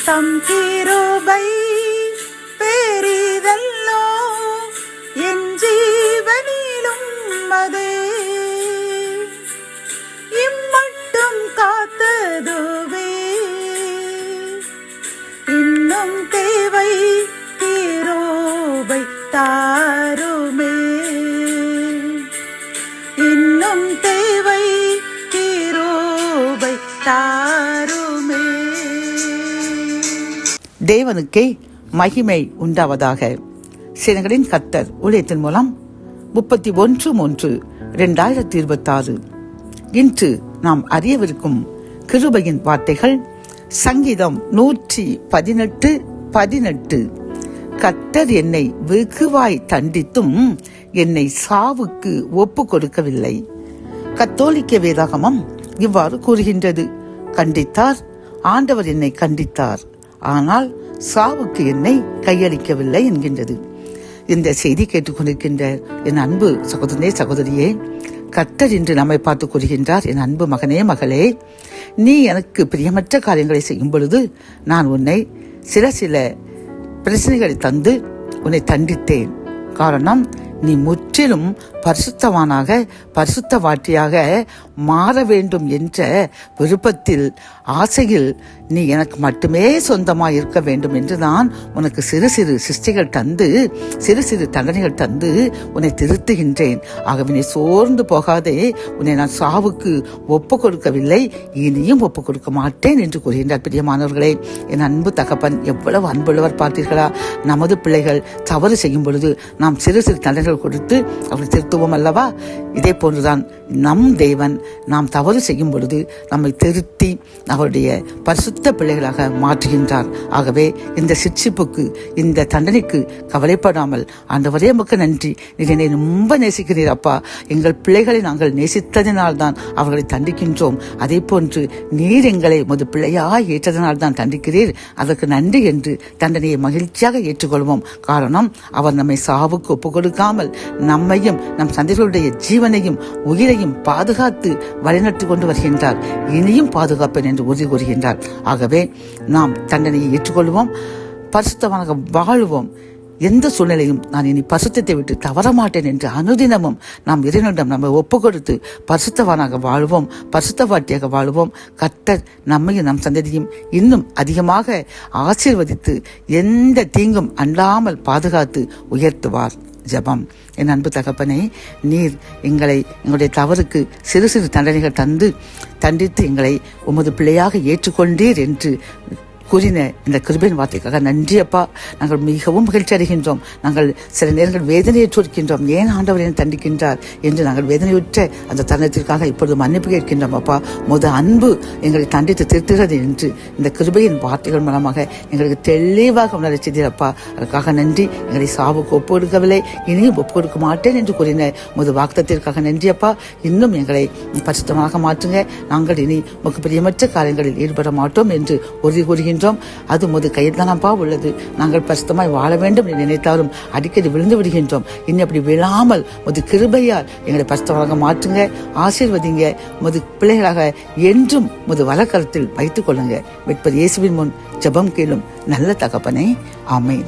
தம் கிருபை பெரிதல்லோ என் ஜீவனிலும் அதே இம்மட்டும் காத்ததுவே இன்னும் தேவை கிருபை தாருமே இன்னும் தேவை கிருபை தாருமே. தேவனுக்கே மகிமை உண்டாவதாக. சேனைகளின் கர்த்தர் ஊழியத்தின் மூலம் 31/3/2026 இன்று நாம் அறியவிருக்கும் கிருபையின் வார்த்தைகள் சங்கீதம் 118:18. கர்த்தர் என்னை வெகுவாய் தண்டித்தும் என்னை சாவுக்கு ஒப்பு கொடுக்கவில்லை. கத்தோலிக்க வேதாகமம் இவ்வாறு கூறுகின்றது, கண்டித்தார், ஆண்டவர் என்னை கண்டித்தார், ஆனால் சாவுக்கு என்னை கையளிக்கவில்லை என்கின்றது. இந்த செய்தி கேட்டுக்கொண்டிருக்கின்ற என் அன்பு சகோதரனே சகோதரியே, கர்த்தர் இன்று நம்மை பார்த்து கூறுகின்றார், என் அன்பு மகனே மகளே, நீ எனக்கு பிரியமற்ற காரியங்களை செய்யும் பொழுது நான் உன்னை சில பிரச்சனைகளை தந்து உன்னை தண்டித்தேன். காரணம், நீ முற்றிலும் பரிசுத்தவானாக பரிசுத்தவாட்டியாக மாற வேண்டும் என்ற விருப்பத்தில் ஆசையில் நீ எனக்கு மட்டுமே சொந்தமாக இருக்க வேண்டும் என்று நான் உனக்கு சிறு சிறு சிஷ்டைகள் தந்து சிறு சிறு தண்டனைகள் தந்து உன்னை திருத்துகின்றேன். ஆகவே நீ சோர்ந்து போகாதே, உன்னை நான் சாவுக்கு ஒப்பு கொடுக்கவில்லை, இனியும் ஒப்பு கொடுக்க மாட்டேன் என்று கூறுகின்றார். பிரியமானவர்களே, என் அன்பு தகப்பன் எவ்வளவு அன்புள்ளவர் பார்த்தீர்களா? நமது பிள்ளைகள் தவறு செய்யும் பொழுது நாம் சிறு சிறு தண்டனைகள் கொடுத்து அவர்களை திருத்துவோம் அல்லவா? இதே போன்றுதான் நம் தேவன் நாம் தவறு செய்யும் பொழுது நம்மை திருத்தி அவருடைய பரிசுத்த பிள்ளைகளாக மாற்றுகின்றார். ஆகவே இந்த சிட்சிப்புக்கு இந்த தண்டனைக்கு கவலைப்படாமல், ஆண்டவரே உமக்கு நன்றி, நீர் என்னை ரொம்ப நேசிக்கிறீர் அப்பா, எங்கள் பிள்ளைகளை நாங்கள் நேசித்ததினால்தான் அவர்களை தண்டிக்கின்றோம், அதே போன்று நீர் எங்களை உமது பிள்ளையாய் ஏற்றதனால் தான் தண்டிக்கிறீர், அதற்கு நன்றி என்று தண்டனையை மகிழ்ச்சியாக ஏற்றுக்கொள்வோம். காரணம், அவர் நம்மை சாவுக்கு ஒப்பு கொடுக்காமல் நம்மையும் நம் சந்ததிகளுடைய ஜீவனையும் உயிரையும் பாதுகாத்து வழிநடத்தி கொண்டு வருகின்றார். இனியும் பாதுகாப்பேன் என்று உறுதி கூறுகின்றார். ஆகவே நாம் தண்டனையை ஏற்றுக்கொள்வோம், பரிசுத்தமாக வாழ்வோம். எந்த சூழ்நிலையும் நான் இனி பரிசுத்தத்தை விட்டு தவறமாட்டேன் என்று அனுதினமும் நாம் இறைவனிடம் நம்ம ஒப்பு கொடுத்து பரிசுத்தவானாக வாழ்வோம், பரிசுத்தவாட்டியாக வாழ்வோம். கர்த்தர் நம்மையும் நம் சந்ததியும் இன்னும் அதிகமாக ஆசீர்வதித்து எந்த தீங்கும் அண்டாமல் பாதுகாத்து உயர்த்துவார். ஜெபம். என் அன்பு தகப்பனே, நீர் எங்களுடைய தவறுக்கு சிறு சிறு தண்டனைகள் தண்டித்து எங்களை உமது பிள்ளையாக ஏற்றுக்கொண்டீர் என்று கூறின இந்த கிருபையின் வார்த்தைக்காக நன்றி அப்பா. நாங்கள் மிகவும் மகிழ்ச்சி அடைகின்றோம். நாங்கள் சில நேரங்கள் வேதனையுற்றிருக்கின்றோம், ஏன் ஆண்டவர் என்னை தண்டிக்கின்றார் என்று நாங்கள் வேதனையுற்ற அந்த தருணத்திற்காக இப்பொழுது மன்னிப்பு கேட்கின்றோம் அப்பா. முத அன்பு எங்களை தண்டித்து திருத்துகிறது என்று இந்த கிருபையின் வார்த்தைகள் மூலமாக எங்களுக்கு தெளிவாக உணர செய்தீரப்பா. அதற்காக நன்றி. எங்களை சாவுக்கு ஒப்பு கொடுக்கவில்லை, இனியும் ஒப்பு கொடுக்க மாட்டேன் என்று கூறின முது வாக்குத்தத்திற்காக நன்றி அப்பா. இன்னும் எங்களை பரிசுத்தமாக மாற்றுங்க. நாங்கள் இனி உமக்கு பிரியமற்ற காரியங்களில் ஈடுபட மாட்டோம் என்று உறுதி கூறுகின்றோம். அது முது கையில் தானப்பா உள்ளது. நாங்கள் பரிசுத்தமாய் வாழ வேண்டும் என்று நினைத்தாலும் அடிக்கடி விழுந்து விடுகின்றோம். இன்னும் அப்படி விழாமல் முது கிருபையால் எங்களை பரிசுத்தமாக மாற்றுங்க, ஆசீர்வதிங்க. முது பிள்ளைகளாக என்றும் முது வலக்கரத்தில் வைத்துக் கொள்ளுங்க. மீட்பர் இயேசுவின் முன் ஜெபம் கேளும் நல்ல தகப்பனே, ஆமென்.